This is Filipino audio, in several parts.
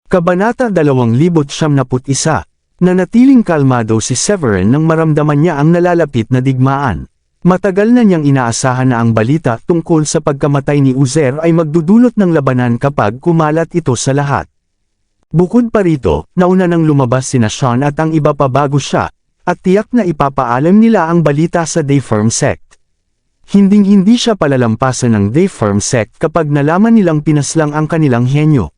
Kabanata 2071. Nanatiling kalmado si Severin nang maramdaman niya ang nalalapit na digmaan. Matagal na niyang inaasahan na ang balita tungkol sa pagkamatay ni Uzer ay magdudulot ng labanan kapag kumalat ito sa lahat. Bukod pa rito, nauna nang lumabas sina Sean at ang iba pa bago siya, at tiyak na ipapaalam nila ang balita sa Dayform Sect. Hinding-hindi siya palalampasan ng Dayform Sect kapag nalaman nilang pinaslang ang kanilang henyo.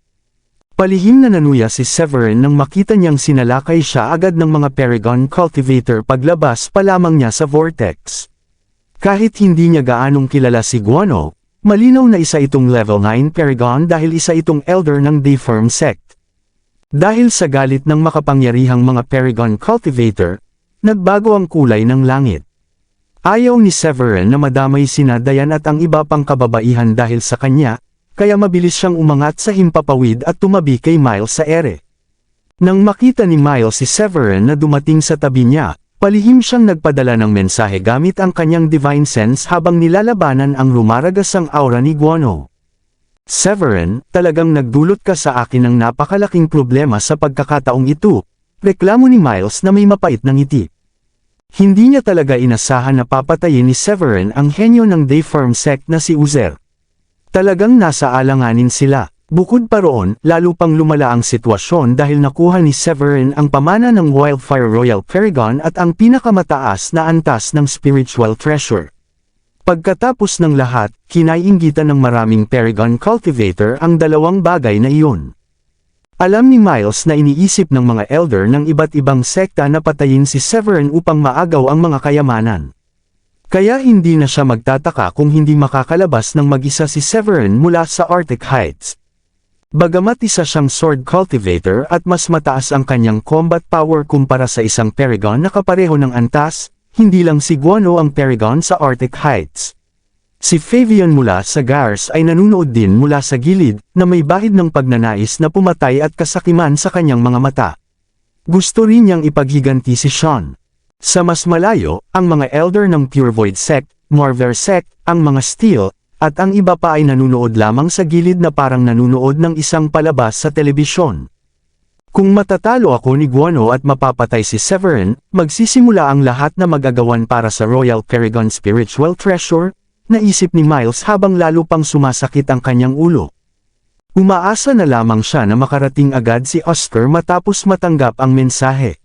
Palihim na nanuya si Severin nang makita niyang sinalakay siya agad ng mga Paragon Cultivator paglabas pa lamang niya sa Vortex. Kahit hindi niya gaanong kilala si Guano, malinaw na isa itong level 9 Paragon dahil isa itong elder ng Dayform Sect. Dahil sa galit ng makapangyarihang mga Paragon Cultivator, nagbago ang kulay ng langit. Ayaw ni Severin na madamay sina Dayan at ang iba pang kababaihan dahil sa kanya, kaya mabilis siyang umangat sa himpapawid at tumabi kay Miles sa ere. Nang makita ni Miles si Severin na dumating sa tabi niya, palihim siyang nagpadala ng mensahe gamit ang kanyang Divine Sense habang nilalabanan ang rumaragasang aura ni Guano. Severin, talagang nagdulot ka sa akin ng napakalaking problema sa pagkakataong ito, reklamo ni Miles na may mapait na ngiti. Hindi niya talaga inasahan na papatayin ni Severin ang henyo ng Dayform Sect na si Uzer. Talagang nasa alanganin sila. Bukod pa roon, lalo pang lumala ang sitwasyon dahil nakuha ni Severin ang pamana ng Wildfire Royal Paragon at ang pinakamataas na antas ng Spiritual Treasure. Pagkatapos ng lahat, kinaiinggitan ng maraming Paragon Cultivator ang dalawang bagay na iyon. Alam ni Miles na iniisip ng mga elder ng iba't ibang sekta na patayin si Severin upang maagaw ang mga kayamanan. Kaya hindi na siya magtataka kung hindi makakalabas ng mag-isa si Severin mula sa Arctic Heights. Bagamat isa siyang Sword Cultivator at mas mataas ang kanyang combat power kumpara sa isang Paragon na kapareho ng antas, hindi lang si Guano ang Paragon sa Arctic Heights. Si Fabian mula sa Gars ay nanunood din mula sa gilid na may bahid ng pagnanais na pumatay at kasakiman sa kanyang mga mata. Gusto rin niyang ipaghiganti si Sean. Sa mas malayo, ang mga elder ng Pure Void Sect, Morver Sect, ang mga Steel, at ang iba pa ay nanunood lamang sa gilid na parang nanunood ng isang palabas sa telebisyon. Kung matatalo ako ni Guano at mapapatay si Severin, magsisimula ang lahat na magagawan para sa Royal Paragon Spiritual Treasure, naisip ni Miles habang lalo pang sumasakit ang kanyang ulo. Umaasa na lamang siya na makarating agad si Oscar matapos matanggap ang mensahe.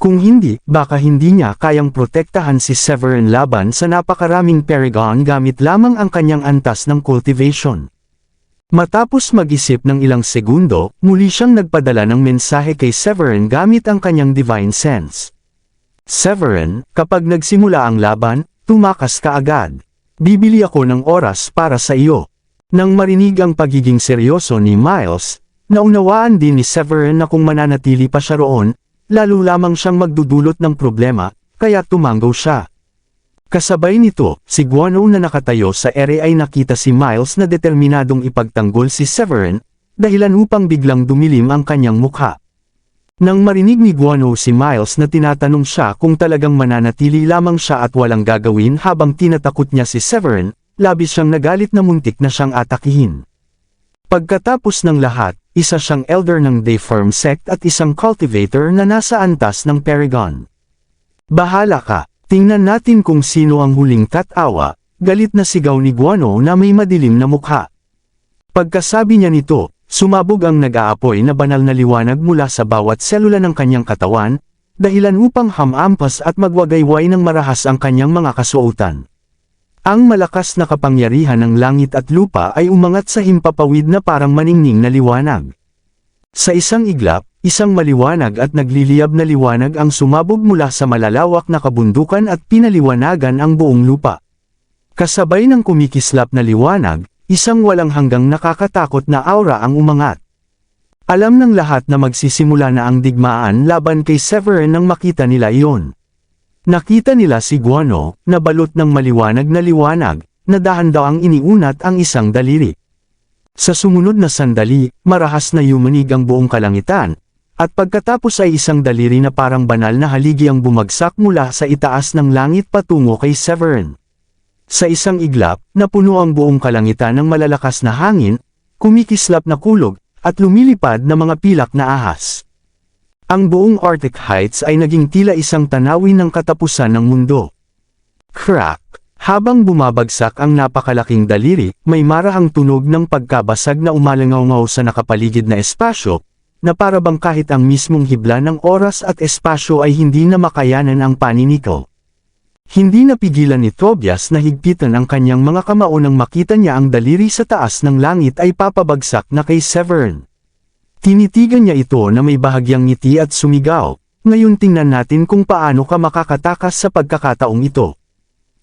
Kung hindi, baka hindi niya kayang protektahan si Severin laban sa napakaraming Paragon gamit lamang ang kanyang antas ng cultivation. Matapos mag-isip ng ilang segundo, muli siyang nagpadala ng mensahe kay Severin gamit ang kanyang Divine Sense. Severin, kapag nagsimula ang laban, tumakas ka agad. Bibili ako ng oras para sa iyo. Nang marinig ang pagiging seryoso ni Miles, naunawaan din ni Severin na kung mananatili pa siya roon, lalo lamang siyang magdudulot ng problema, kaya tumanggaw siya. Kasabay nito, si Guano na nakatayo sa ere ay nakita si Miles na determinadong ipagtanggol si Severin, dahilan upang biglang dumilim ang kanyang mukha. Nang marinig ni Guano si Miles na tinatanong siya kung talagang mananatili lamang siya at walang gagawin habang tinatakot niya si Severin, labis siyang nagalit na muntik na siyang atakihin. Pagkatapos ng lahat, isa siyang elder ng Dayform Sect at isang cultivator na nasa antas ng Paragon. Bahala ka, tingnan natin kung sino ang huling tatawa, galit na sigaw ni Guano na may madilim na mukha. Pagkasabi niya nito, sumabog ang nag-aapoy na banal na liwanag mula sa bawat selula ng kanyang katawan, dahilan upang hamampas at magwagayway ng marahas ang kanyang mga kasuotan. Ang malakas na kapangyarihan ng langit at lupa ay umangat sa himpapawid na parang maningning na liwanag. Sa isang iglap, isang maliwanag at nagliliyab na liwanag ang sumabog mula sa malalawak na kabundukan at pinaliwanagan ang buong lupa. Kasabay ng kumikislap na liwanag, isang walang hanggang nakakatakot na aura ang umangat. Alam ng lahat na magsisimula na ang digmaan laban kay Severin nang makita nila iyon. Nakita nila si Guano, na balot ng maliwanag na liwanag, na dahan-daw ang iniunat ang isang daliri. Sa sumunod na sandali, marahas na yumanig ang buong kalangitan, at pagkatapos ay isang daliri na parang banal na haligi ang bumagsak mula sa itaas ng langit patungo kay Severin. Sa isang iglap, napuno ang buong kalangitan ng malalakas na hangin, kumikislap na kulog, at lumilipad na mga pilak na ahas. Ang buong Arctic Heights ay naging tila isang tanawin ng katapusan ng mundo. Crack! Habang bumabagsak ang napakalaking daliri, may marahang tunog ng pagkabasag na umalangaw-ngaw sa nakapaligid na espasyo, na para bang kahit ang mismong hibla ng oras at espasyo ay hindi na makayanan ang paninikaw. Hindi napigilan ni Tobias na higpitan ang kanyang mga kamao nang makita niya ang daliri sa taas ng langit ay papabagsak na kay Severin. Tinitigan niya ito na may bahagyang ngiti at sumigaw, "Ngayon tingnan natin kung paano ka makakatakas sa pagkakataong ito."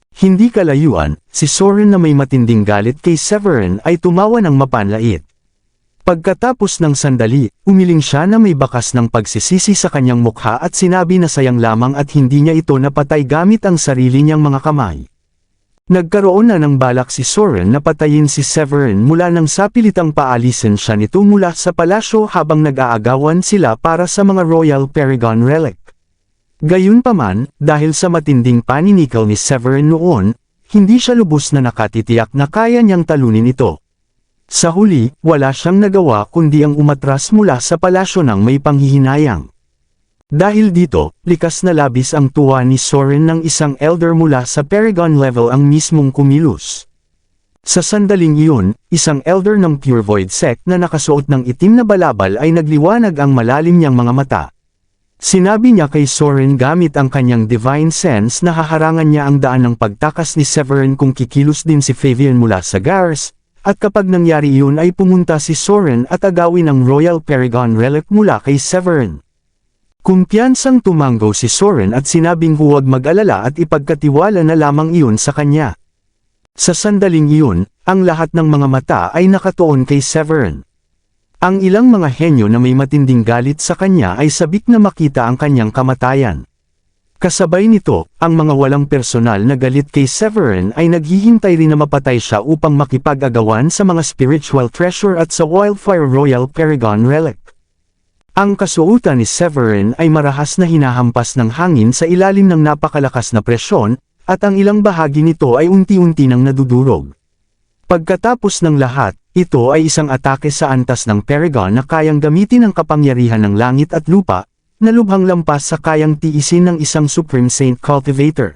Hindi kalayuan, si Soren na may matinding galit kay Severin ay tumawa ng mapanlait. Pagkatapos ng sandali, umiling siya na may bakas ng pagsisisi sa kanyang mukha at sinabi na sayang lamang at hindi niya ito napatay gamit ang sarili niyang mga kamay. Nagkaroon na ng balak si Soren na patayin si Severin mula nang sapilitang paalisin siya nito mula sa palasyo habang nag-aagawan sila para sa mga Royal Paragon Relic. Gayunpaman, dahil sa matinding paninikaw ni Severin noon, hindi siya lubos na nakatitiyak na kaya niyang talunin ito. Sa huli, wala siyang nagawa kundi ang umatras mula sa palasyo ng may panghihinayang. Dahil dito, likas na labis ang tuwa ni Soren ng isang elder mula sa Paragon level ang mismong kumilos. Sa sandaling iyon, isang elder ng Pure Void sect na nakasuot ng itim na balabal ay nagliwanag ang malalim niyang mga mata. Sinabi niya kay Soren gamit ang kanyang divine sense na haharangan niya ang daan ng pagtakas ni Severin kung kikilos din si Fabian mula sa Gars, at kapag nangyari iyon ay pumunta si Soren at agawin ang Royal Paragon Relic mula kay Severin. Kumpiyansang tumanggo si Soren at sinabing huwag mag-alala at ipagkatiwala na lamang iyon sa kanya. Sa sandaling iyon, ang lahat ng mga mata ay nakatuon kay Severin. Ang ilang mga henyo na may matinding galit sa kanya ay sabik na makita ang kanyang kamatayan. Kasabay nito, ang mga walang personal na galit kay Severin ay naghihintay rin na mapatay siya upang makipag-agawan sa mga spiritual treasure at sa Wildfire Royal Paragon Relic. Ang kasuotan ni Severin ay marahas na hinahampas ng hangin sa ilalim ng napakalakas na presyon, at ang ilang bahagi nito ay unti-unti nang nadudurog. Pagkatapos ng lahat, ito ay isang atake sa antas ng Paragon na kayang gamitin ang kapangyarihan ng langit at lupa, na lubhang lampas sa kayang tiisin ng isang Supreme Saint Cultivator.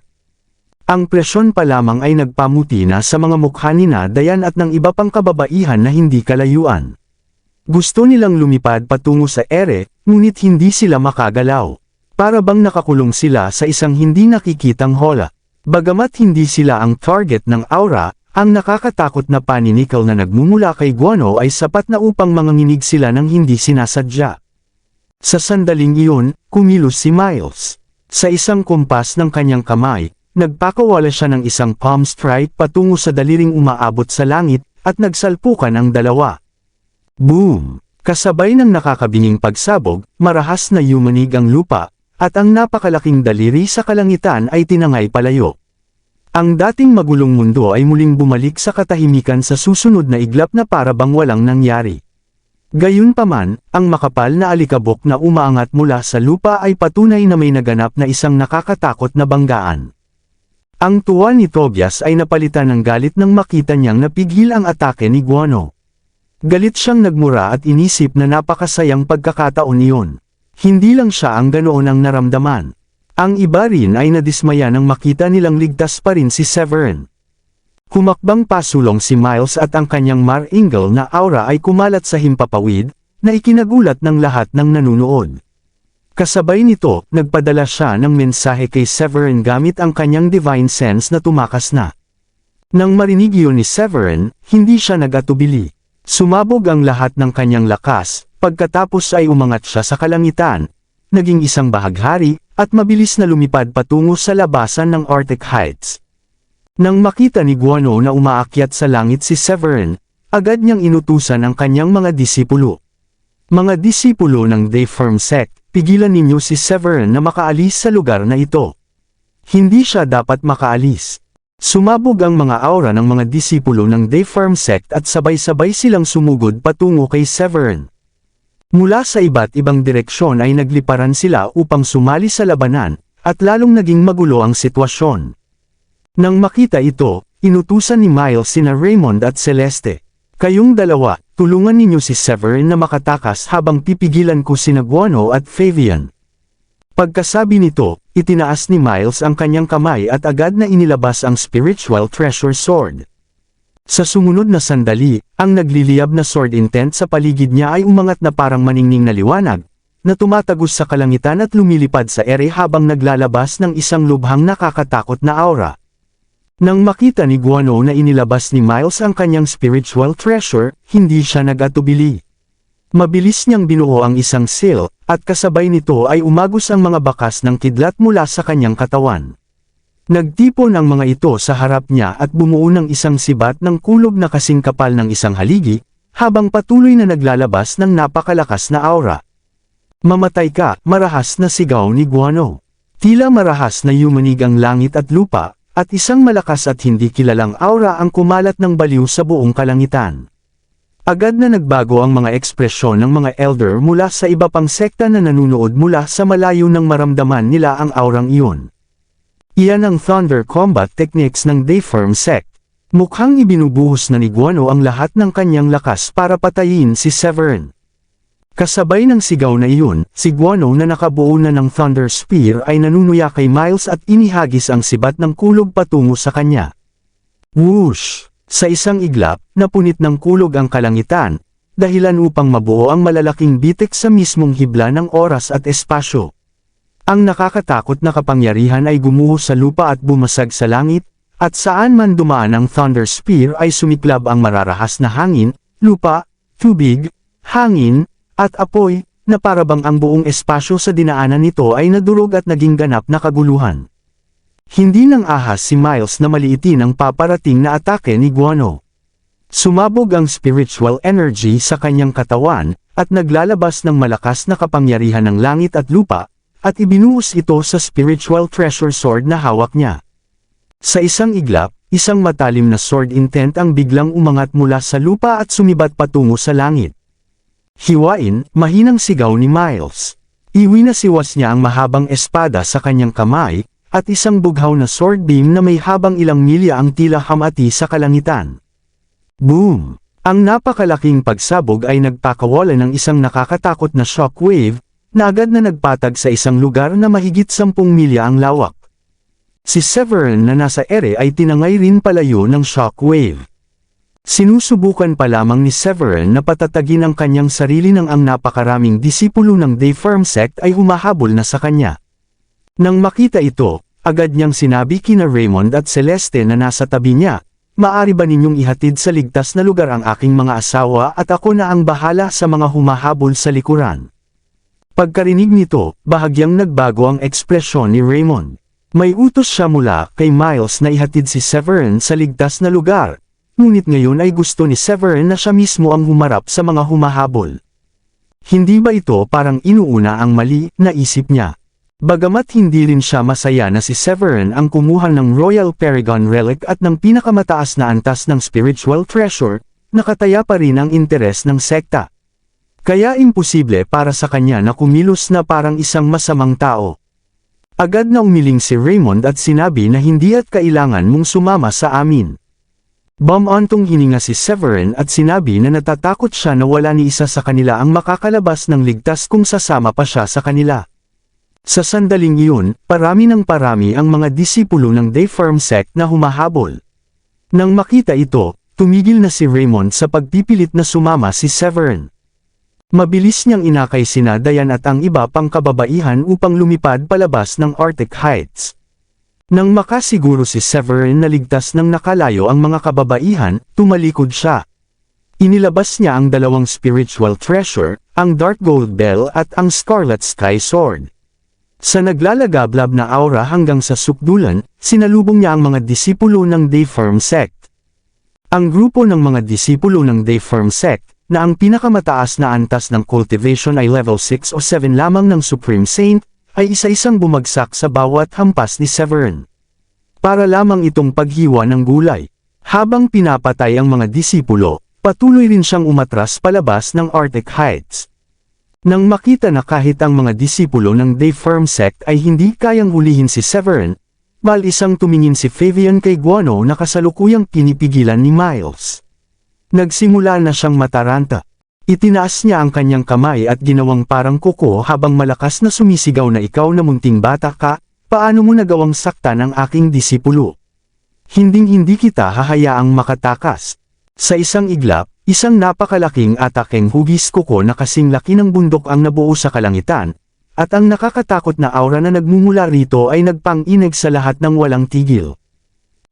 Ang presyon pa lamang ay nagpamuti na sa mga mukha ni Dayan at ng iba pang kababaihan na hindi kalayuan. Gusto nilang lumipad patungo sa ere, ngunit hindi sila makagalaw. Para bang nakakulong sila sa isang hindi nakikitang hola. Bagamat hindi sila ang target ng aura, ang nakakatakot na paninikaw na nagmumula kay Guano ay sapat na upang manganginig sila ng hindi sinasadya. Sa sandaling iyon, kumilos si Miles. Sa isang kumpas ng kanyang kamay, nagpakawala siya ng isang palm strike patungo sa daliring umaabot sa langit, at nagsalpukan ang dalawa. Boom! Kasabay ng nakakabinging pagsabog, marahas na yumanig ang lupa, at ang napakalaking daliri sa kalangitan ay tinangay palayo. Ang dating magulong mundo ay muling bumalik sa katahimikan sa susunod na iglap na para bang walang nangyari. Gayunpaman, ang makapal na alikabok na umaangat mula sa lupa ay patunay na may naganap na isang nakakatakot na banggaan. Ang tuwa ni Tobias ay napalitan ng galit nang makita niyang napigil ang atake ni Guano. Galit siyang nagmura at inisip na napakasayang pagkakataon iyon. Hindi lang siya ang ganoon ang naramdaman. Ang iba rin ay nadismaya nang makita nilang ligtas pa rin si Severin. Humakbang pasulong si Miles at ang kanyang Mar-Ingel na aura ay kumalat sa himpapawid, na ikinagulat ng lahat ng nanunood. Kasabay nito, nagpadala siya ng mensahe kay Severin gamit ang kanyang divine sense na tumakas na. Nang marinig iyon ni Severin, hindi siya nag-atubili. Sumabog ang lahat ng kanyang lakas, pagkatapos ay umangat siya sa kalangitan, naging isang bahaghari, at mabilis na lumipad patungo sa labasan ng Arctic Heights. Nang makita ni Guano na umaakyat sa langit si Severin, agad niyang inutusan ang kanyang mga disipulo. Mga disipulo ng Dayform sect, pigilan ninyo si Severin na makaalis sa lugar na ito. Hindi siya dapat makaalis. Sumabog ang mga aura ng mga disipulo ng Dayform sect at sabay-sabay silang sumugod patungo kay Severin. Mula sa iba't ibang direksyon ay nagliparan sila upang sumali sa labanan, at lalong naging magulo ang sitwasyon. Nang makita ito, inutusan ni Miles sina Raymond at Celeste. Kayong dalawa, tulungan ninyo si Severin na makatakas habang pipigilan ko sina Guano at Fabian. Pagkasabi nito, itinaas ni Miles ang kanyang kamay at agad na inilabas ang spiritual treasure sword. Sa sumunod na sandali, ang nagliliyab na sword intent sa paligid niya ay umangat na parang maningning na liwanag, na tumatagos sa kalangitan at lumilipad sa ere habang naglalabas ng isang lubhang nakakatakot na aura. Nang makita ni Guano na inilabas ni Miles ang kanyang spiritual treasure, hindi siya nag-atubili. Mabilis niyang binuo ang isang seal, at kasabay nito ay umagos ang mga bakas ng kidlat mula sa kanyang katawan. Nagtipon ang mga ito sa harap niya at bumuo ng isang sibat ng kulob na kasing kapal ng isang haligi, habang patuloy na naglalabas ng napakalakas na aura. "Mamatay ka," marahas na sigaw ni Guano. Tila marahas na yumanig ang langit at lupa, at isang malakas at hindi kilalang aura ang kumalat ng baliw sa buong kalangitan. Agad na nagbago ang mga ekspresyon ng mga elder mula sa iba pang sekta na nanunood mula sa malayo nang maramdaman nila ang aurang iyon. Iyan ang Thunder Combat Techniques ng Dayform Sect. Mukhang ibinubuhos na ni Guano ang lahat ng kanyang lakas para patayin si Severin. Kasabay ng sigaw na iyon, si Guano na nakabuo na ng Thunder Spear ay nanunuya kay Miles at inihagis ang sibat ng kulog patungo sa kanya. Whoosh! Sa isang iglap, napunit ng kulog ang kalangitan, dahilan upang mabuo ang malalaking bitik sa mismong hibla ng oras at espasyo. Ang nakakatakot na kapangyarihan ay gumuho sa lupa at bumasag sa langit, at saan man dumaan ang Thunder Spear ay sumiklab ang mararahas na hangin, lupa, tubig, hangin, at apoy, na parabang ang buong espasyo sa dinaanan nito ay nadurog at naging ganap na kaguluhan. Hindi nang ahas si Miles na maliitin ang paparating na atake ni Guano. Sumabog ang spiritual energy sa kanyang katawan, at naglalabas ng malakas na kapangyarihan ng langit at lupa, at ibinuhos ito sa spiritual treasure sword na hawak niya. Sa isang iglap, isang matalim na sword intent ang biglang umangat mula sa lupa at sumibat patungo sa langit. "Hiwain," mahinang sigaw ni Miles. Iwinasiwas niya ang mahabang espada sa kanyang kamay, at isang bughaw na sword beam na may habang ilang milya ang tila hamati sa kalangitan. Boom! Ang napakalaking pagsabog ay nagpakawala ng isang nakakatakot na shockwave, na agad na nagpatag sa isang lugar na mahigit 10 milya ang lawak. Si Severin na nasa ere ay tinangay rin palayo ng shockwave. Sinusubukan pa lamang ni Severin na patatagin ang kanyang sarili nang ang napakaraming disipulo ng Dayform Sect ay humahabol na sa kanya. Nang makita ito, agad niyang sinabi kina Raymond at Celeste na nasa tabi niya, "Maari ba ninyong ihatid sa ligtas na lugar ang aking mga asawa at ako na ang bahala sa mga humahabol sa likuran?" Pagkarinig nito, bahagyang nagbago ang ekspresyon ni Raymond. May utos siya mula kay Miles na ihatid si Severin sa ligtas na lugar, ngunit ngayon ay gusto ni Severin na siya mismo ang humarap sa mga humahabol. Hindi ba ito parang inuuna ang mali, naisip niya? Bagamat hindi rin siya masaya na si Severin ang kumuha ng Royal Paragon Relic at ng pinakamataas na antas ng spiritual treasure, nakataya pa rin ang interes ng sekta. Kaya imposible para sa kanya na kumilos na parang isang masamang tao. Agad na umiling si Raymond at sinabi na hindi at kailangan mong sumama sa amin. Bumantong hininga si Severin at sinabi na natatakot siya na wala ni isa sa kanila ang makakalabas ng ligtas kung sasama pa siya sa kanila. Sa sandaling iyon, parami ng parami ang mga disipulo ng Dayform Sect na humahabol. Nang makita ito, tumigil na si Raymond sa pagpipilit na sumama si Severin. Mabilis niyang inakay sina Dayan at ang iba pang kababaihan upang lumipad palabas ng Arctic Heights. Nang makasiguro si Severin na ligtas nang nakalayo ang mga kababaihan, tumalikod siya. Inilabas niya ang dalawang spiritual treasure, ang Dark Gold Bell at ang Scarlet Sky Sword. Sa naglalagablab na aura hanggang sa sukdulan, sinalubong niya ang mga disipulo ng Dayform Sect. Ang grupo ng mga disipulo ng Dayform Sect, na ang pinakamataas na antas ng cultivation ay level 6 o 7 lamang ng Supreme Saint, ay isa-isang bumagsak sa bawat hampas ni Severin. Para lamang itong paghiwa ng gulay. Habang pinapatay ang mga disipulo, patuloy rin siyang umatras palabas ng Arctic Heights. Nang makita na kahit ang mga disipulo ng Dayform Sect ay hindi kayang hulihin si Severin, isang tumingin si Fabian kay Guano na kasalukuyang pinipigilan ni Miles. Nagsimula na siyang mataranta. Itinaas niya ang kanyang kamay at ginawang parang kuko habang malakas na sumisigaw na ikaw na munting bata ka, paano mo nagawang saktan ang aking disipulo? Hinding-hindi kita hahayaang makatakas. Sa isang iglap, isang napakalaking atakeng hugis kuko na kasing laki ng bundok ang nabuo sa kalangitan, at ang nakakatakot na aura na nagmumula rito ay nagpang-inig sa lahat ng walang tigil.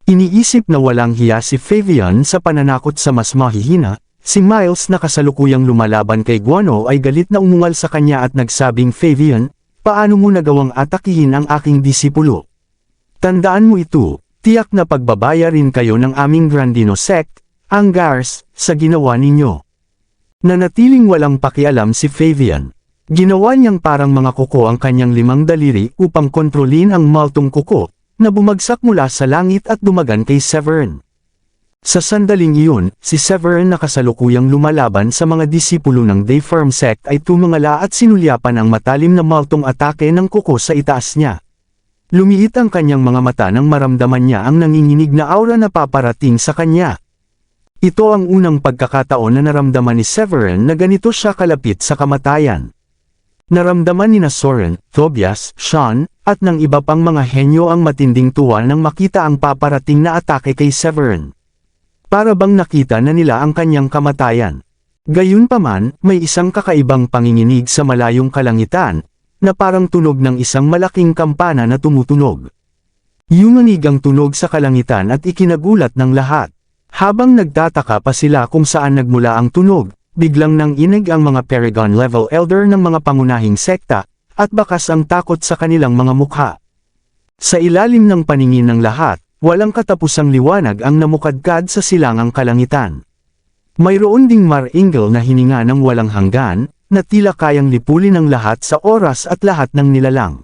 Iniisip na walang hiya si Fabian sa pananakot sa mas mahihina. Si Miles na kasalukuyang lumalaban kay Guano ay galit na umungal sa kanya at nagsabing, Fabian, paano mo nagawang atakihin ang aking disipulo? Tandaan mo ito, tiyak na pagbabayarin kayo ng aming Grandino sect, ang Gars, sa ginawa ninyo. Nanatiling walang pakialam si Fabian. Ginawa niyang parang mga kuko ang kanyang 5 daliri upang kontrolin ang maltong kuko, na bumagsak mula sa langit at dumagan kay Severin. Sa sandaling iyon, si Severin na kasalukuyang lumalaban sa mga disipulo ng Dayform sect ay tumangala at sinulyapan ang matalim na maltong atake ng kuko sa itaas niya. Lumiit ang kanyang mga mata nang maramdaman niya ang nanginginig na aura na paparating sa kanya. Ito ang unang pagkakataon na naramdaman ni Severin na ganito siya kalapit sa kamatayan. Naramdaman ni Soren, Tobias, Sean, at ng iba pang mga henyo ang matinding tuwa nang makita ang paparating na atake kay Severin. Para bang nakita na nila ang kanyang kamatayan. Gayunpaman, may isang kakaibang panginginig sa malayong kalangitan, na parang tunog ng isang malaking kampana na tumutunog. Yumanig ang tunog sa kalangitan at ikinagulat ng lahat. Habang nagtataka pa sila kung saan nagmula ang tunog, biglang nanginig ang mga Paragon level elder ng mga pangunahing sekta, at bakas ang takot sa kanilang mga mukha. Sa ilalim ng paningin ng lahat, walang katapusang liwanag ang namukadkad sa silangang kalangitan. Mayroon ding maringal na hininga ng walang hanggan, na tila kayang lipulin ang lahat sa oras at lahat ng nilalang.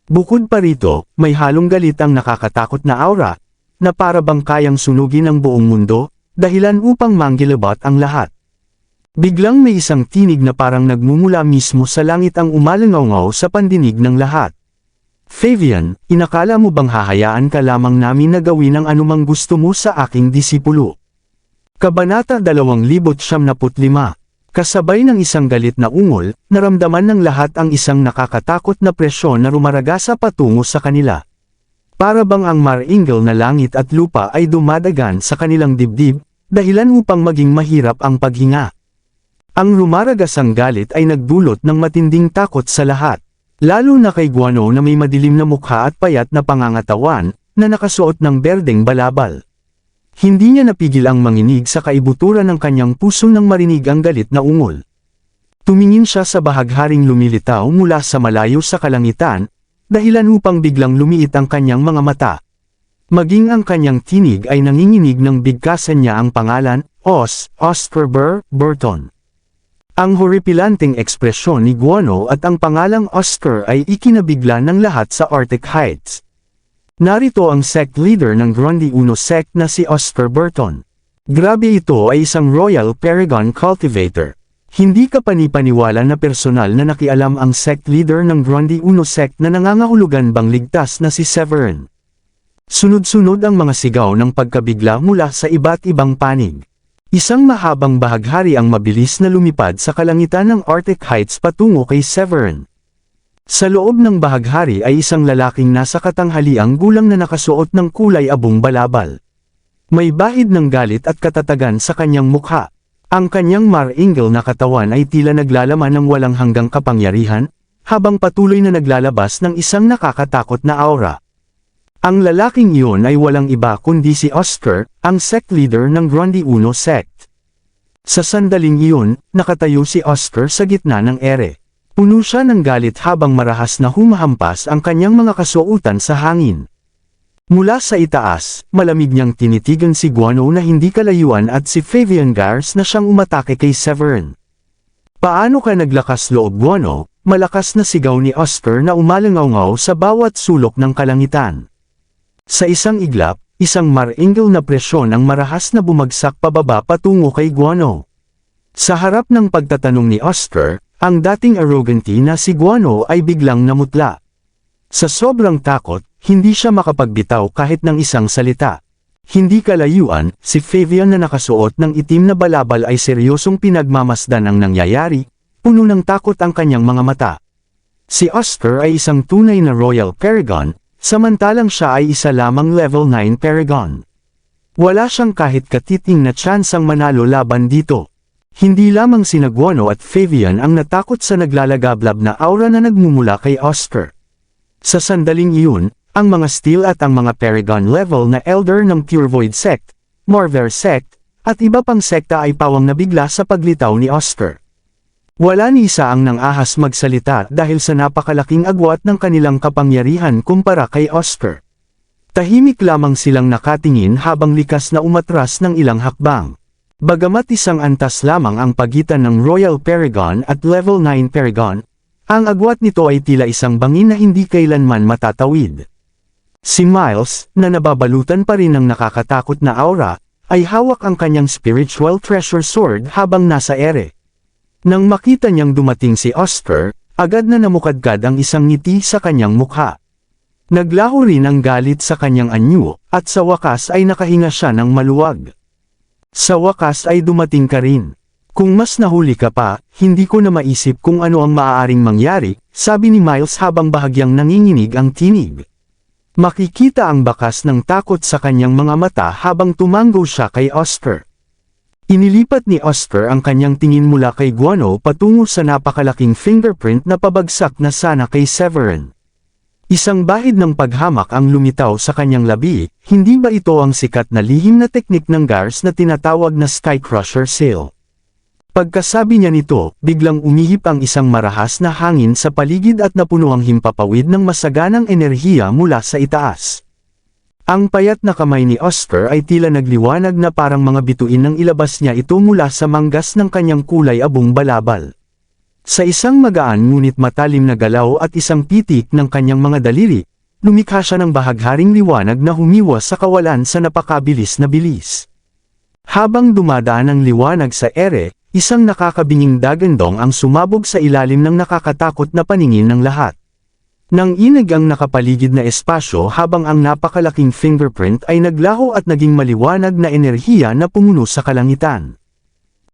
Bukod pa rito, may halong galit ang nakakatakot na aura, na para bang kayang sunugin ang buong mundo, dahilan upang manggilabot ang lahat. Biglang may isang tinig na parang nagmumula mismo sa langit ang umalangaw sa pandinig ng lahat. Fabian, inakala mo bang hahayaan ka lamang namin na gawin ang anumang gusto mo sa aking disipulo? Kabanata 2075. Kasabay ng isang galit na ungol, naramdaman ng lahat ang isang nakakatakot na presyon na rumaragasa patungo sa kanila. Para bang ang maringal na langit at lupa ay dumadagan sa kanilang dibdib, dahilan upang maging mahirap ang paghinga. Ang rumaragasang galit ay nagdulot ng matinding takot sa lahat. Lalo na kay Guano na may madilim na mukha at payat na pangangatawan, na nakasuot ng berdeng balabal. Hindi niya napigil ang manginig sa kaibuturan ng kanyang puso nang marinig ang galit na ungol. Tumingin siya sa bahagharing lumilitaw mula sa malayo sa kalangitan, dahilan upang biglang lumiit ang kanyang mga mata. Maging ang kanyang tinig ay nanginginig ng bigkasan niya ang pangalan, Oscar Burton. Ang horripilanteng ekspresyon ni Guano at ang pangalang Oscar ay ikinabigla ng lahat sa Arctic Heights. Narito ang sect leader ng Grandi Uno sect na si Oscar Burton. Grabe, ito ay isang Royal Paragon Cultivator. Hindi ka panipaniwala na personal na nakialam ang sect leader ng Grandi Uno sect na nangangahulugan bang ligtas na si Severin. Sunod-sunod ang mga sigaw ng pagkabigla mula sa iba't ibang panig. Isang mahabang bahaghari ang mabilis na lumipad sa kalangitan ng Arctic Heights patungo kay Severin. Sa loob ng bahaghari ay isang lalaking nasa katanghaliang gulang na nakasuot ng kulay abong balabal. May bahid ng galit at katatagan sa kanyang mukha. Ang kanyang maringal na katawan ay tila naglalaman ng walang hanggang kapangyarihan, habang patuloy na naglalabas ng isang nakakatakot na aura. Ang lalaking iyon ay walang iba kundi si Oscar, ang sect leader ng Grandi Uno sect. Sa sandaling iyon, nakatayo si Oscar sa gitna ng ere. Puno siya ng galit habang marahas na humahampas ang kanyang mga kasuotan sa hangin. Mula sa itaas, malamig niyang tinitigan si Guano na hindi kalayuan at si Fabian Gars na siyang umatake kay Severin. Paano ka naglakas loob, Guano? Malakas na sigaw ni Oscar na umalangaw sa bawat sulok ng kalangitan. Sa isang iglap, isang maringal na presyon ang marahas na bumagsak pababa patungo kay Guano. Sa harap ng pagtatanong ni Oscar, ang dating arrogante na si Guano ay biglang namutla. Sa sobrang takot, hindi siya makapagbitaw kahit ng isang salita. Hindi kalayuan, si Fabian na nakasuot ng itim na balabal ay seryosong pinagmamasdan ang nangyayari, puno ng takot ang kanyang mga mata. Si Oscar ay isang tunay na Royal Paragon, samantalang siya ay isa lamang level 9 Paragon. Wala siyang kahit katiting na tsansang manalo laban dito. Hindi lamang si Guano at Fabian ang natakot sa naglalagablab na aura na nagmumula kay Oscar. Sa sandaling iyon, ang mga Steel at ang mga Paragon level na Elder ng Pure Void Sect, Morver Sect, at iba pang sekta ay pawang nabigla sa paglitaw ni Oscar. Wala ni isa ang nangahas magsalita dahil sa napakalaking agwat ng kanilang kapangyarihan kumpara kay Oscar. Tahimik lamang silang nakatingin habang likas na umatras ng ilang hakbang. Bagamat isang antas lamang ang pagitan ng Royal Paragon at Level 9 Paragon, ang agwat nito ay tila isang bangin na hindi kailanman matatawid. Si Miles, na nababalutan pa rin ng nakakatakot na aura, ay hawak ang kanyang spiritual treasure sword habang nasa ere. Nang makita niyang dumating si Oscar, agad na namukadkad ang isang ngiti sa kanyang mukha. Naglaho rin ang galit sa kanyang anyo, at sa wakas ay nakahinga siya ng maluwag. Sa wakas ay dumating ka rin. Kung mas nahuli ka pa, hindi ko na maisip kung ano ang maaaring mangyari, sabi ni Miles habang bahagyang nanginginig ang tinig. Makikita ang bakas ng takot sa kanyang mga mata habang tumango siya kay Oscar. Inilipat ni Oscar ang kanyang tingin mula kay Guano patungo sa napakalaking fingerprint na pabagsak na sana kay Severin. Isang bahid ng paghamak ang lumitaw sa kanyang labi, hindi ba ito ang sikat na lihim na teknik ng Gars na tinatawag na Sky Crusher Seal? Pagkasabi niya nito, biglang umihip ang isang marahas na hangin sa paligid at napuno ang himpapawid ng masaganang enerhiya mula sa itaas. Ang payat na kamay ni Oscar ay tila nagliwanag na parang mga bituin nang ilabas niya ito mula sa manggas ng kanyang kulay abong balabal. Sa isang magaan ngunit matalim na galaw at isang pitik ng kanyang mga daliri, lumikha siya ng bahagharing liwanag na humiwas sa kawalan sa napakabilis na bilis. Habang dumadaan ang liwanag sa ere, isang nakakabinging dagandong ang sumabog sa ilalim ng nakakatakot na paningin ng lahat. Nang inig ang nakapaligid na espasyo habang ang napakalaking fingerprint ay naglaho at naging maliwanag na enerhiya na pumuno sa kalangitan.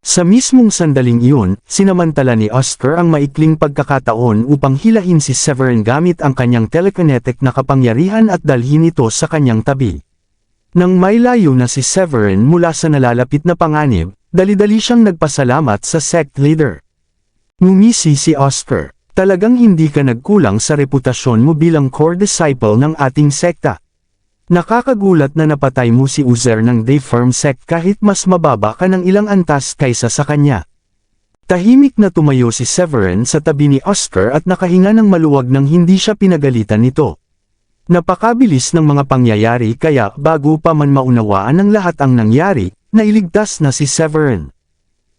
Sa mismong sandaling iyon, sinamantala ni Oscar ang maikling pagkakataon upang hilahin si Severin gamit ang kanyang telekinetic na kapangyarihan at dalhin ito sa kanyang tabi. Nang may layo na si Severin mula sa nalalapit na panganib, dali-dali siyang nagpasalamat sa sect leader. Ngumisi si Oscar, talagang hindi ka nagkulang sa reputasyon mo bilang core disciple ng ating sekta. Nakakagulat na napatay mo si Uzer ng Dayform sect kahit mas mababa ka ng ilang antas kaysa sa kanya. Tahimik na tumayo si Severin sa tabi ni Oscar at nakahinga ng maluwag nang hindi siya pinagalitan nito. Napakabilis ng mga pangyayari kaya bago pa man maunawaan ng lahat ang nangyari, nailigtas na si Severin.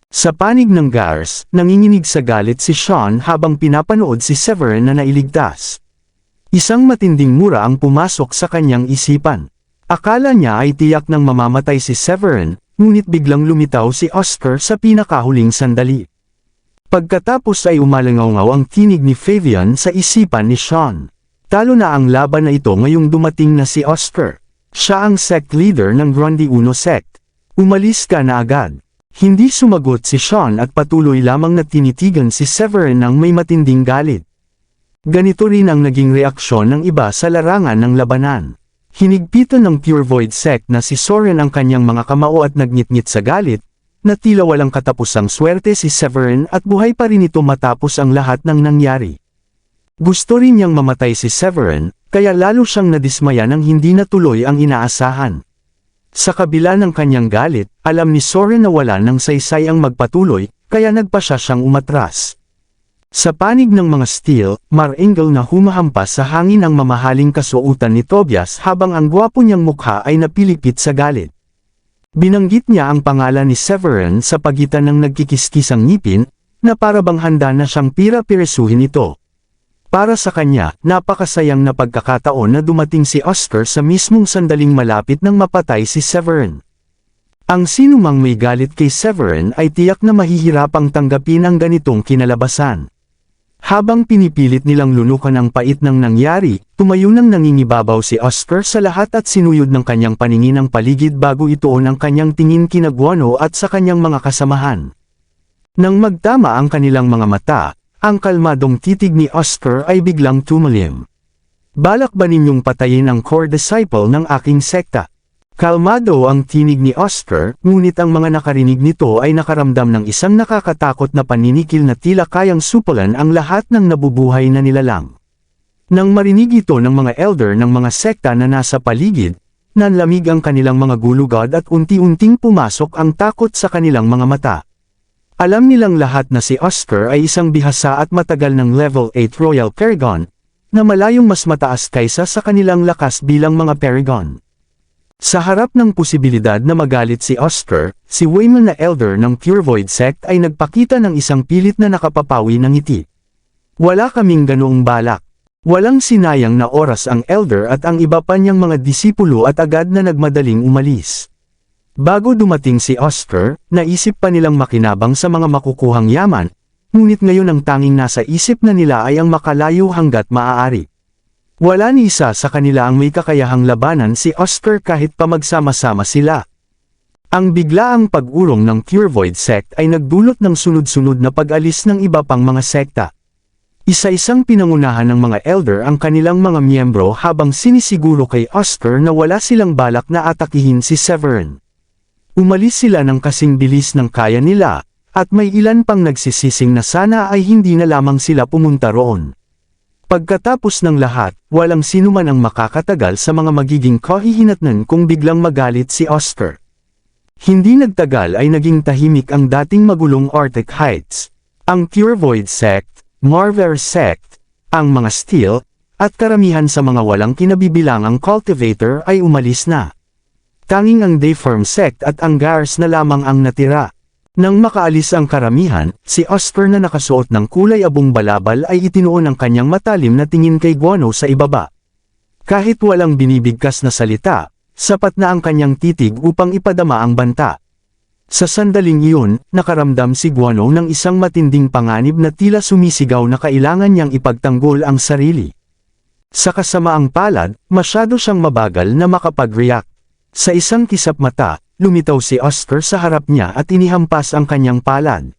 Sa panig ng Gars, nanginginig sa galit si Sean habang pinapanood si Severin na nailigtas. Isang matinding mura ang pumasok sa kanyang isipan. Akala niya ay tiyak nang mamamatay si Severin, ngunit biglang lumitaw si Oscar sa pinakahuling sandali. Pagkatapos ay umalangaw ang tinig ni Fabian sa isipan ni Sean. Talo na ang laban na ito ngayong dumating na si Oscar. Siya ang sect leader ng Grundy Uno sect. Umalis ka na agad. Hindi sumagot si Sean at patuloy lamang na tinitigan si Severin ng may matinding galit. Ganito rin ang naging reaksyon ng iba sa larangan ng labanan. Hinigpitan ng Pure Void sect na si Soren ang kanyang mga kamao at nagngit-ngit sa galit, na tila walang katapusang swerte si Severin at buhay pa rin ito matapos ang lahat ng nangyari. Gusto rin niyang mamatay si Severin, kaya lalo siyang nadismaya nang hindi natuloy ang inaasahan. Sa kabila ng kanyang galit, alam ni Soren na wala nang saysay ang magpatuloy, kaya nagpa siyang umatras. Sa panig ng mga Steel, maringal na humahampas sa hangin ang mamahaling kasuotan ni Tobias habang ang gwapo niyang mukha ay napilipit sa galit. Binanggit niya ang pangalan ni Severin sa pagitan ng nagkikiskisang ngipin, na para bang handa na siyang pira-pirisuhin ito. Para sa kanya, napakasayang na pagkakataon na dumating si Oscar sa mismong sandaling malapit nang mapatay si Severin. Ang sinumang may galit kay Severin ay tiyak na mahihirapang tanggapin ang ganitong kinalabasan. Habang pinipilit nilang lunukan ang pait ng nangyari, tumayo nang nangingibabaw si Oscar sa lahat at sinuyod ng kanyang paningin ang paligid bago ituon ang kanyang tingin kina Guano at sa kanyang mga kasamahan. Nang magtama ang kanilang mga mata, ang kalmadong titig ni Oscar ay biglang tumalim. Balak ba ninyong patayin ang core disciple ng aking sekta? Kalmado ang tinig ni Oscar, ngunit ang mga nakarinig nito ay nakaramdam ng isang nakakatakot na paninikil na tila kayang supulan ang lahat ng nabubuhay na nilalang. Nang marinig ito ng mga elder ng mga sekta na nasa paligid, nanlamig ang kanilang mga gulugod at unti-unting pumasok ang takot sa kanilang mga mata. Alam nilang lahat na si Oscar ay isang bihasa at matagal ng level 8 Royal Paragon, na malayong mas mataas kaysa sa kanilang lakas bilang mga Paragon. Sa harap ng posibilidad na magalit si Oscar, si Waymon na elder ng Pure Void Sect ay nagpakita ng isang pilit na nakapapawi ng ngiti. Wala kaming ganoong balak. Walang sinayang na oras ang elder at ang iba pa niyang mga disipulo at agad na nagmadaling umalis. Bago dumating si Oscar, naisip pa nilang makinabang sa mga makukuhang yaman, ngunit ngayon ang tanging nasa isip na nila ay ang makalayo hanggat maaari. Wala ni isa sa kanila ang may kakayahang labanan si Oscar kahit pa magsama-sama sila. Ang biglaang pag-urong ng Pure Void Sect ay nagdulot ng sunod-sunod na pag-alis ng iba pang mga sekta. Isa-isang pinangunahan ng mga elder ang kanilang mga miyembro habang sinisiguro kay Oscar na wala silang balak na atakihin si Severin. Umalis sila ng kasing bilis ng kaya nila, at may ilan pang nagsisising na sana ay hindi na lamang sila pumunta roon. Pagkatapos ng lahat, walang sinuman ang makakatagal sa mga magiging kahihinatnan kung biglang magalit si Oscar. Hindi nagtagal ay naging tahimik ang dating magulong Arctic Heights, ang Pure Void Sect, Marver Sect, ang mga Steel, at karamihan sa mga walang kinabibilangang cultivator ay umalis na. Tanging ang Dayform Sect at ang Gars na lamang ang natira. Nang makaalis ang karamihan, si Oscar na nakasuot ng kulay abong balabal ay itinuon ang kanyang matalim na tingin kay Guano sa ibaba. Kahit walang binibigkas na salita, sapat na ang kanyang titig upang ipadama ang banta. Sa sandaling iyon, nakaramdam si Guano ng isang matinding panganib na tila sumisigaw na kailangan niyang ipagtanggol ang sarili. Sa kasamaang palad, masyado siyang mabagal na makapag-react. Sa isang kisap mata, lumitaw si Oscar sa harap niya at inihampas ang kanyang palad.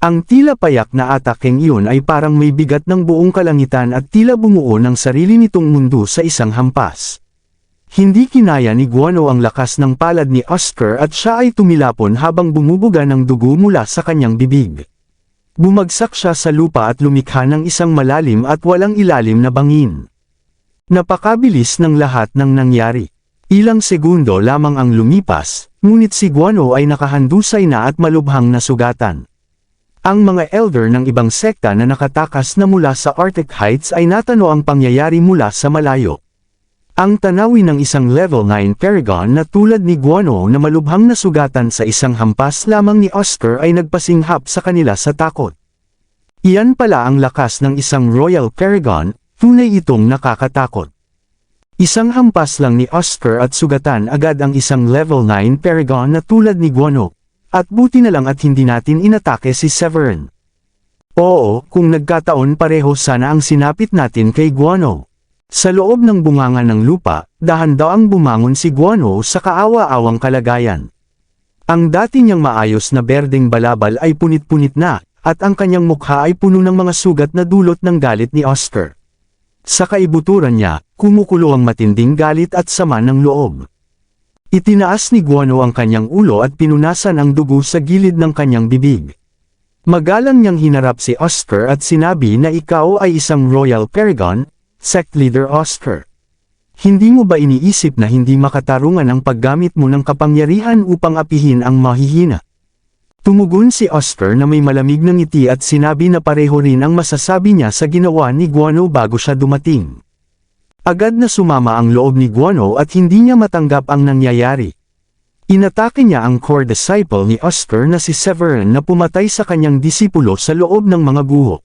Ang tila payak na atakeng iyon ay parang may bigat ng buong kalangitan at tila bumuo ng sarili nitong mundo sa isang hampas. Hindi kinaya ni Guano ang lakas ng palad ni Oscar at siya ay tumilapon habang bumubuga ng dugo mula sa kanyang bibig. Bumagsak siya sa lupa at lumikha ng isang malalim at walang ilalim na bangin. Napakabilis ng lahat ng nangyari. Ilang segundo lamang ang lumipas, ngunit si Guano ay nakahandusay na at malubhang nasugatan. Ang mga elder ng ibang sekta na nakatakas na mula sa Arctic Heights ay natano ang pangyayari mula sa malayo. Ang tanawin ng isang level 9 Paragon na tulad ni Guano na malubhang nasugatan sa isang hampas lamang ni Oscar ay nagpasinghap sa kanila sa takot. Iyan pala ang lakas ng isang Royal Paragon, tunay itong nakakatakot. Isang hampas lang ni Oscar at sugatan agad ang isang level 9 Paragon na tulad ni Guano, at buti na lang at hindi natin inatake si Severin. Oo, kung nagkataon pareho sana ang sinapit natin kay Guano. Sa loob ng bunganga ng lupa, dahan-dahang bumangon si Guano sa kaawa-awang kalagayan. Ang dati niyang maayos na berdeng balabal ay punit-punit na, at ang kanyang mukha ay puno ng mga sugat na dulot ng galit ni Oscar. Sa kaibuturan niya, kumukulo ang matinding galit at sama ng loob. Itinaas ni Guano ang kanyang ulo at pinunasan ang dugo sa gilid ng kanyang bibig. Magalang niyang hinarap si Oscar at sinabi na ikaw ay isang Royal Paragon, Sect Leader Oscar. Hindi mo ba iniisip na hindi makatarungan ang paggamit mo ng kapangyarihan upang apihin ang mahihina? Tumugon si Oscar na may malamig na ngiti at sinabi na pareho rin ang masasabi niya sa ginawa ni Guano bago siya dumating. Agad na sumama ang loob ni Guano at hindi niya matanggap ang nangyayari. Inatake niya ang core disciple ni Oscar na si Severin na pumatay sa kanyang disipulo sa loob ng mga guho.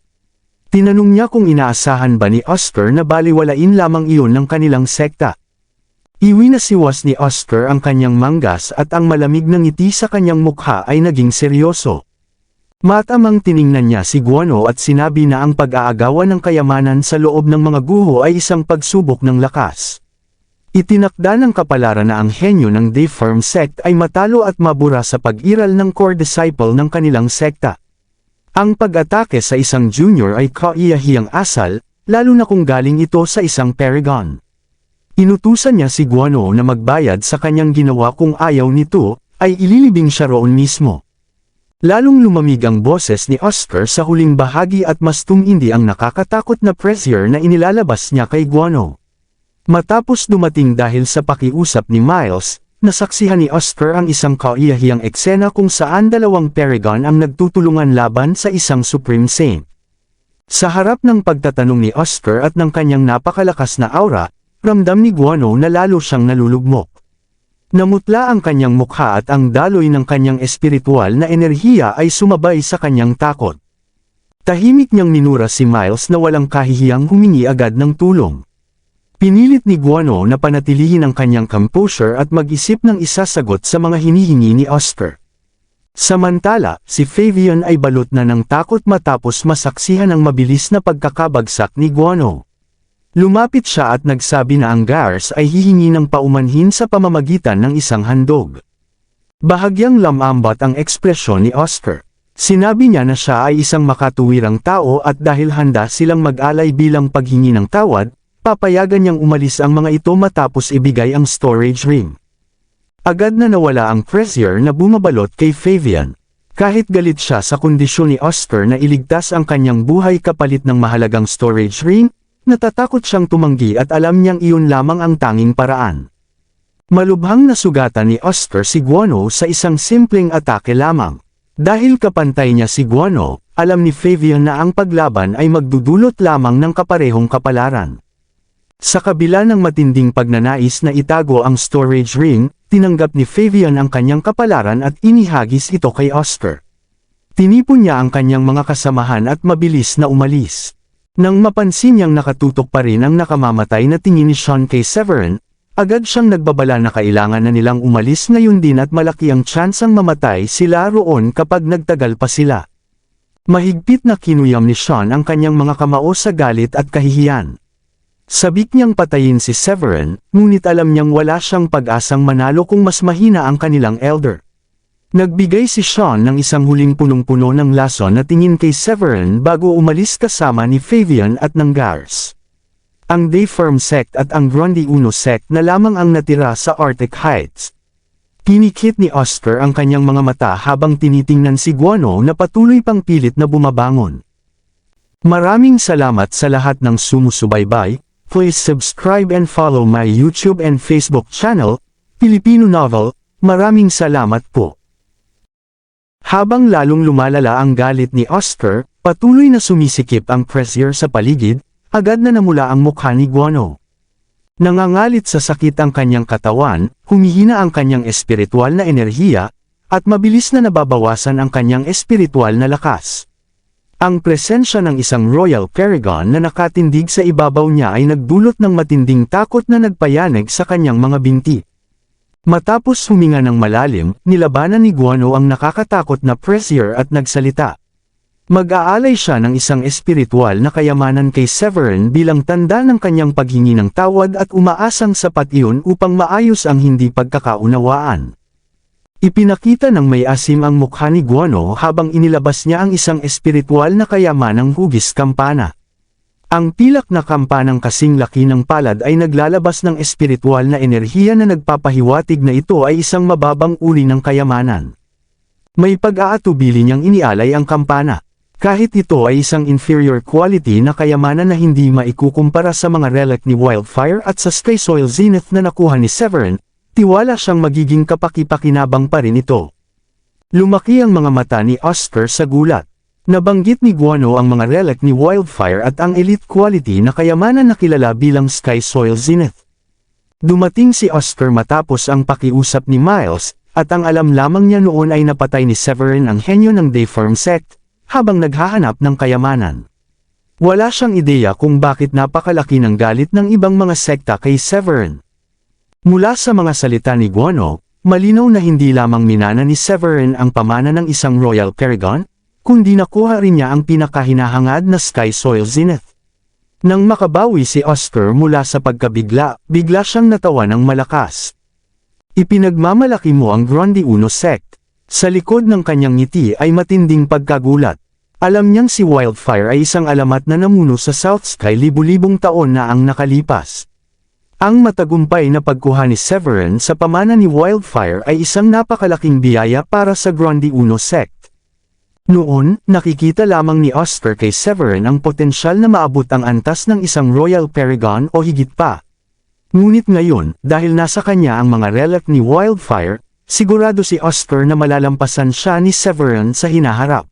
Tinanong niya kung inaasahan ba ni Oscar na baliwalain lamang iyon ng kanilang sekta. Iwinasiwas ni Oscar ang kanyang manggas at ang malamig na ngiti sa kanyang mukha ay naging seryoso. Matamang tiningnan niya si Guano at sinabi na ang pag-aagawan ng kayamanan sa loob ng mga guho ay isang pagsubok ng lakas. Itinakda ng kapalaran na ang henyo ng Dayform sect ay matalo at mabura sa pag-iral ng core disciple ng kanilang sekta. Ang pag-atake sa isang junior ay kaiyahiyang asal, lalo na kung galing ito sa isang paragon. Inutusan niya si Guano na magbayad sa kanyang ginawa kung ayaw nito, ay ililibing siya roon mismo. Lalong lumamig ang boses ni Oscar sa huling bahagi at mas tumindi ang nakakatakot na pressure na inilalabas niya kay Guano. Matapos dumating dahil sa pakiusap ni Miles, nasaksihan ni Oscar ang isang kaiyahiyang eksena kung saan dalawang paragon ang nagtutulungan laban sa isang Supreme Saint. Sa harap ng pagtatanong ni Oscar at ng kanyang napakalakas na aura, ramdam ni Guano na lalo siyang nalulugmok. Namutla ang kanyang mukha at ang daloy ng kanyang espiritual na enerhiya ay sumabay sa kanyang takot. Tahimik niyang minura si Miles na walang kahihiyang humingi agad ng tulong. Pinilit ni Guano na panatilihin ang kanyang composure at mag-isip ng isasagot sa mga hinihingi ni Oscar. Samantala, si Fabian ay balot na ng takot matapos masaksihan ang mabilis na pagkakabagsak ni Guano. Lumapit siya at nagsabi na ang Gars ay hihingi ng paumanhin sa pamamagitan ng isang handog. Bahagyang lamambat ang ekspresyon ni Oscar. Sinabi niya na siya ay isang makatuwirang tao at dahil handa silang mag-alay bilang paghingi ng tawad, papayagan niyang umalis ang mga ito matapos ibigay ang storage ring. Agad na nawala ang pressure na bumabalot kay Fabian. Kahit galit siya sa kondisyon ni Oscar na iligtas ang kanyang buhay kapalit ng mahalagang storage ring, natatakot siyang tumanggi at alam niyang iyon lamang ang tanging paraan. Malubhang nasugatan ni Oscar si Guano sa isang simpleng atake lamang. Dahil kapantay niya si Guano, alam ni Fabian na ang paglaban ay magdudulot lamang ng kaparehong kapalaran. Sa kabila ng matinding pagnanais na itago ang storage ring, tinanggap ni Fabian ang kanyang kapalaran at inihagis ito kay Oscar. Tinipon niya ang kanyang mga kasamahan at mabilis na umalis. Nang mapansin niyang nakatutok pa rin ang nakamamatay na tingin ni Sean kay Severin, agad siyang nagbabala na kailangan na nilang umalis ngayon din at malaki ang tsansang mamatay sila roon kapag nagtagal pa sila. Mahigpit na kinuyam ni Sean ang kanyang mga kamao sa galit at kahihiyan. Sabik niyang patayin si Severin, ngunit alam niyang wala siyang pag-asang manalo kung mas mahina ang kanilang elder. Nagbigay si Sean ng isang huling punong-puno ng lason na tingin kay Severin bago umalis kasama ni Fabian at ng Gars. Ang Dayform sect at ang Grundy Uno sect na lamang ang natira sa Arctic Heights. Pinikit ni Oscar ang kanyang mga mata habang tinitingnan si Guano na patuloy pang pilit na bumabangon. Maraming salamat sa lahat ng sumusubaybay. Please subscribe and follow my YouTube and Facebook channel, Filipino Novel. Maraming salamat po. Habang lalong lumalala ang galit ni Oscar, patuloy na sumisikip ang pressure sa paligid, agad na namula ang mukha ni Guano. Nangangalit sa sakit ang kanyang katawan, humihina ang kanyang espiritual na enerhiya, at mabilis na nababawasan ang kanyang espiritual na lakas. Ang presensya ng isang Royal Paragon na nakatindig sa ibabaw niya ay nagdulot ng matinding takot na nagpayanig sa kanyang mga binti. Matapos huminga ng malalim, nilabanan ni Guano ang nakakatakot na pressure at nagsalita. Mag-aalay siya ng isang espiritual na kayamanan kay Severin bilang tanda ng kanyang paghingi ng tawad at umaasang sapat iyon upang maayos ang hindi pagkakaunawaan. Ipinakita ng may asim ang mukha ni Guano habang inilabas niya ang isang espiritual na kayamanang hugis kampana. Ang pilak na kampanang kasing laki ng palad ay naglalabas ng espiritual na enerhiya na nagpapahiwatig na ito ay isang mababang uri ng kayamanan. May pag-aatubili niyang inialay ang kampana. Kahit ito ay isang inferior quality na kayamanan na hindi maikukumpara sa mga relic ni Wildfire at sa Sky Soil Zenith na nakuha ni Severin, tiwala siyang magiging kapaki-pakinabang pa rin ito. Lumaki ang mga mata ni Oscar sa gulat. Nabanggit ni Guano ang mga relic ni Wildfire at ang elite quality na kayamanan na kilala bilang Sky Soil Zenith. Dumating si Oscar matapos ang pakiusap ni Miles, at ang alam lamang niya noon ay napatay ni Severin ang henyo ng Dayform sect, habang naghahanap ng kayamanan. Wala siyang ideya kung bakit napakalaki ng galit ng ibang mga sekta kay Severin. Mula sa mga salita ni Guano, malinaw na hindi lamang minana ni Severin ang pamana ng isang Royal Paragon, kundi nakuha rin niya ang pinakahinahangad na Sky Soil Zenith. Nang makabawi si Oscar mula sa pagkabigla, bigla siyang natawa ng malakas. Ipinagmamalaki mo ang Grande Uno Sect. Sa likod ng kanyang ngiti ay matinding pagkagulat. Alam niyang si Wildfire ay isang alamat na namuno sa South Sky libu-libong taon na ang nakalipas. Ang matagumpay na pagkuha ni Severin sa pamana ni Wildfire ay isang napakalaking biyaya para sa Grande Uno Sect. Noon, nakikita lamang ni Oscar kay Severin ang potensyal na maabot ang antas ng isang Royal Paragon o higit pa. Ngunit ngayon, dahil nasa kanya ang mga relic ni Wildfire, sigurado si Oscar na malalampasan siya ni Severin sa hinaharap.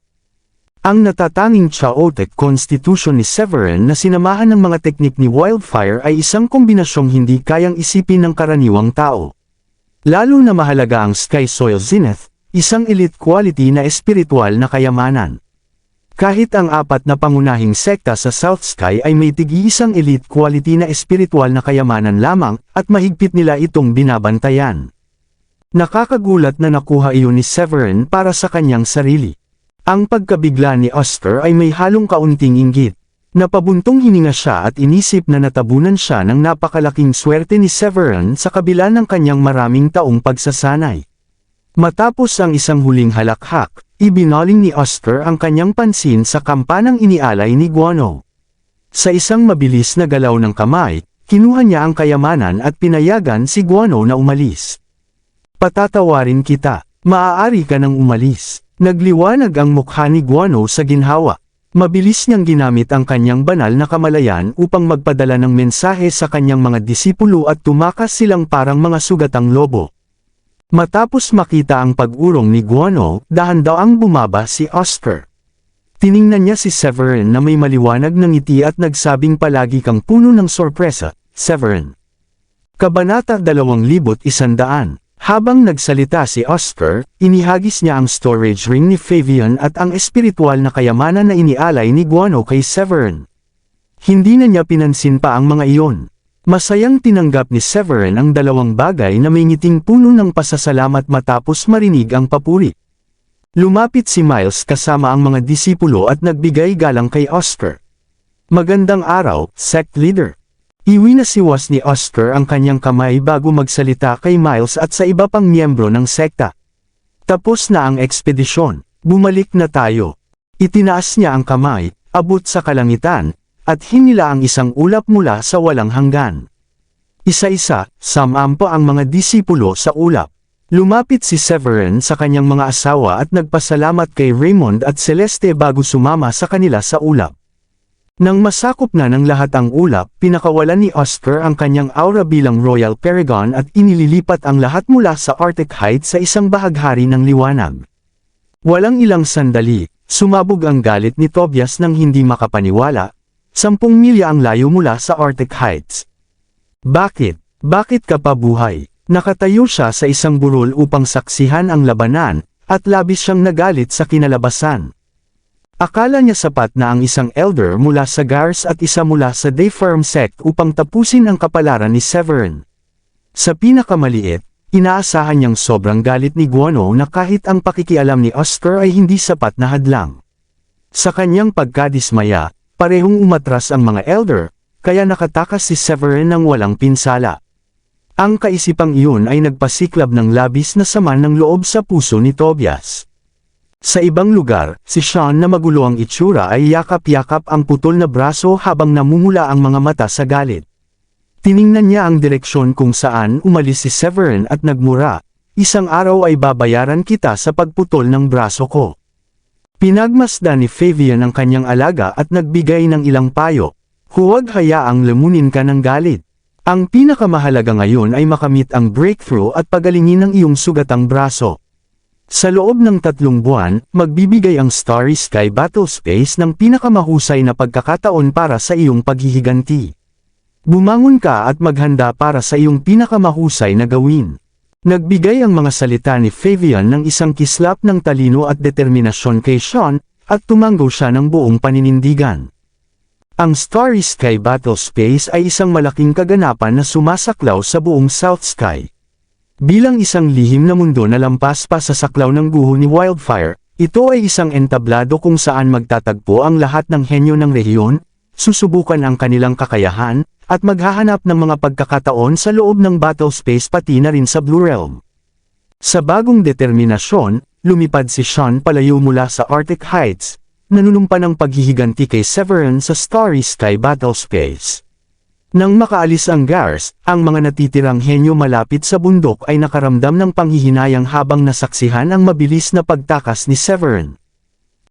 Ang natatanging chaotic constitution ni Severin na sinamahan ng mga teknik ni Wildfire ay isang kombinasyong hindi kayang isipin ng karaniwang tao. Lalo na mahalaga ang Sky Soil Zenith, isang elite quality na espiritual na kayamanan. Kahit ang apat na pangunahing sekta sa South Sky ay may tig-iisang elite quality na espiritual na kayamanan lamang at mahigpit nila itong binabantayan. Nakakagulat na nakuha iyon ni Severin para sa kanyang sarili. Ang pagkabigla ni Oscar ay may halong kaunting inggit. Napabuntong hininga siya at inisip na natabunan siya ng napakalaking swerte ni Severin sa kabila ng kanyang maraming taong pagsasanay. Matapos ang isang huling halakhak, ibinaling ni Oscar ang kanyang pansin sa kampanang inialay ni Guano. Sa isang mabilis na galaw ng kamay, kinuha niya ang kayamanan at pinayagan si Guano na umalis. Patatawarin kita, maaari ka nang umalis. Nagliwanag ang mukha ni Guano sa ginhawa. Mabilis niyang ginamit ang kanyang banal na kamalayan upang magpadala ng mensahe sa kanyang mga disipulo at tumakas silang parang mga sugatang lobo. Matapos makita ang pag-urong ni Guano, dahan-daang bumaba si Oscar. Tiningnan niya si Severin na may maliwanag na ngiti at nagsabing palagi kang puno ng sorpresa, Severin. Kabanata 2100. Habang nagsalita si Oscar, inihagis niya ang storage ring ni Fabian at ang espiritual na kayamanan na inialay ni Guano kay Severin. Hindi na niya pinansin pa ang mga iyon. Masayang tinanggap ni Severin ang dalawang bagay na may ngiting puno ng pasasalamat matapos marinig ang papuri. Lumapit si Miles kasama ang mga disipulo at nagbigay galang kay Oscar. Magandang araw, sect leader. Iwinasiwas ni Oscar ang kanyang kamay bago magsalita kay Miles at sa iba pang miyembro ng sekta. Tapos na ang ekspedisyon, bumalik na tayo. Itinaas niya ang kamay, abot sa kalangitan, at hinila ang isang ulap mula sa walang hanggan. Isa-isa, samampo ang mga disipulo sa ulap. Lumapit si Severin sa kanyang mga asawa at nagpasalamat kay Raymond at Celeste bago sumama sa kanila sa ulap. Nang masakop na ng lahat ang ulap, pinakawalan ni Oscar ang kanyang aura bilang Royal Paragon at inililipat ang lahat mula sa Arctic Heights sa isang bahaghari ng liwanag. Walang ilang sandali, sumabog ang galit ni Tobias nang hindi makapaniwala. 10 milya ang layo mula sa Arctic Heights. Bakit? Bakit ka pa buhay? Nakatayo siya sa isang burol upang saksihan ang labanan, at labis siyang nagalit sa kinalabasan. Akala niya sapat na ang isang elder mula sa Gars at isa mula sa Dayfarm sect upang tapusin ang kapalaran ni Severin. Sa pinakamaliit, inaasahan niyang sobrang galit ni Guano na kahit ang pakikialam ni Oscar ay hindi sapat na hadlang. Sa kanyang pagkadismaya, parehong umatras ang mga elder, kaya nakatakas si Severin ng walang pinsala. Ang kaisipang iyon ay nagpasiklab ng labis na sama ng loob sa puso ni Tobias. Sa ibang lugar, si Sean na magulo ang itsura ay yakap-yakap ang putol na braso habang namumula ang mga mata sa galit. Tiningnan niya ang direksyon kung saan umalis si Severin at nagmura, "Isang araw ay babayaran kita sa pagputol ng braso ko." Pinagmasdan ni Fabian ang kanyang alaga at nagbigay ng ilang payo. Huwag hayaang lamunin ka ng galit. Ang pinakamahalaga ngayon ay makamit ang breakthrough at pagalingin ang iyong sugatang braso. Sa loob ng 3 buwan, magbibigay ang Starry Sky Battlespace ng pinakamahusay na pagkakataon para sa iyong paghihiganti. Bumangon ka at maghanda para sa iyong pinakamahusay na gawin. Nagbigay ang mga salita ni Fabian ng isang kislap ng talino at determinasyon kay Sean, at tumango siya ng buong paninindigan. Ang Starry Sky Battlespace ay isang malaking kaganapan na sumasaklaw sa buong South Sky. Bilang isang lihim na mundo na lampas pa sa saklaw ng guho ni Wildfire, Ito ay isang entablado kung saan magtatagpo ang lahat ng henyo ng rehiyon, susubukan ang kanilang kakayahan, at maghahanap ng mga pagkakataon sa loob ng battle space pati na rin sa Blue Realm. Sa bagong determinasyon, lumipad si Sean palayo mula sa Arctic Heights, nanunumpa ng paghihiganti kay Severin sa Starry Sky battle space. Nang makaalis ang Gars, ang mga natitirang henyo malapit sa bundok ay nakaramdam ng panghihinayang habang nasaksihan ang mabilis na pagtakas ni Severin.